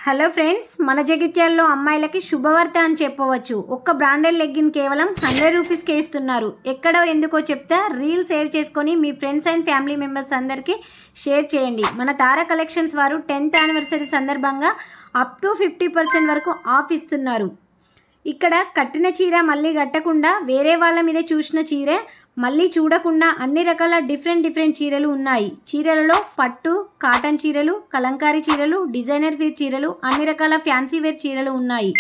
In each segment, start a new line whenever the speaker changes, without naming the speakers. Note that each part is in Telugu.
హలో ఫ్రెండ్స్, మన జగిత్యాల్లో అమ్మాయిలకి శుభవార్త అని చెప్పవచ్చు. ఒక్క బ్రాండెడ్ లెగ్గిన్ కేవలం 100 రూపీస్కే ఇస్తున్నారు. ఎక్కడో ఎందుకో చెప్తా, రీల్ సేవ్ చేసుకొని మీ ఫ్రెండ్స్ అండ్ ఫ్యామిలీ మెంబర్స్ అందరికీ షేర్ చేయండి. మన తారా కలెక్షన్స్ వారు 10th యానివర్సరీ సందర్భంగా అప్ టు 50% వరకు ఆఫ్ ఇస్తున్నారు. ఇక్కడ కట్టిన చీర మళ్ళీ కట్టకుండా, వేరే వాళ్ళ మీద చూసిన చీర మళ్ళీ చూడకుండా అన్ని రకాల డిఫరెంట్ చీరలు ఉన్నాయి. చీరలలో పట్టు, కాటన్ చీరలు, కలంకారీ చీరలు, డిజైనర్ వేర్ చీరలు, అన్ని రకాల ఫ్యాన్సీ వేర్ చీరలు ఉన్నాయి.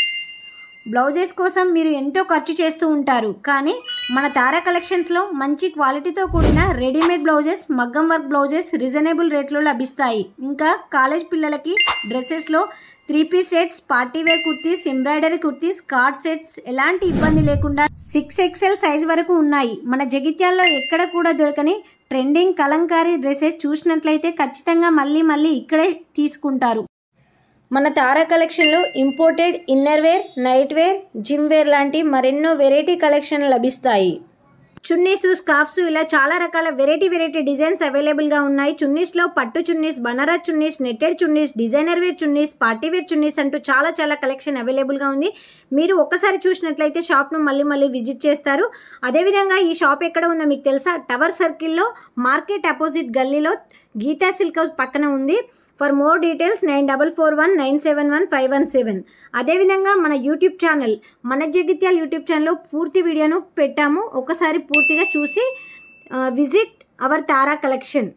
బ్లౌజెస్ కోసం మీరు ఎంతో ఖర్చు చేస్తూ ఉంటారు, కానీ మన తారా కలెక్షన్స్లో మంచి క్వాలిటీతో కూడిన రెడీమేడ్ బ్లౌజెస్, మగ్గం వర్క్ బ్లౌజెస్ రీజనబుల్ రేట్లో లభిస్తాయి. ఇంకా కాలేజ్ పిల్లలకి డ్రెస్సెస్లో 3-piece sets, party wear kurtis, embroidery kurtis, card sets ఎలాంటి ఇబ్బంది లేకుండా 6XL సైజ్ వరకు ఉన్నాయి. మన జగిత్యాల్లో ఎక్కడ కూడా దొరకని ట్రెండింగ్ కలంకారీ డ్రెస్సెస్ చూసినట్లయితే ఖచ్చితంగా మళ్ళీ ఇక్కడే తీసుకుంటారు. మన తారా కలెక్షన్లో imported inner wear, night wear, gym wear లాంటి మరెన్నో వెరైటీ కలెక్షన్ లభిస్తాయి. చున్నీస్, స్కార్ఫ్స్ ఇలా చాలా రకాల వెరైటీ డిజైన్స్ అవైలబుల్గా ఉన్నాయి. చున్నీస్లో పట్టు chunnis, Banaras chunnis, netted chunnis, designer wear chunnis, party wear chunnis అంటూ చాలా కలెక్షన్ అవైలబుల్గా ఉంది. మీరు ఒక్కసారి చూసినట్లయితే షాప్ను మళ్ళీ విజిట్ చేస్తారు. అదేవిధంగా ఈ షాప్ ఎక్కడ ఉందో మీకు తెలుసా? టవర్ సర్కిల్లో మార్కెట్ అపోజిట్ గల్లీలో గీతా సిల్క్ హౌస్ పక్కన ఉంది. For more details 9441971517. అదేవిధంగా మన యూట్యూబ్ ఛానల్, మన జగిత్యాల యూట్యూబ్ ఛానల్లో పూర్తి వీడియోను పెట్టాము. ఒకసారి పూర్తిగా చూసి విజిట్ అవర్ తారా కలెక్షన్.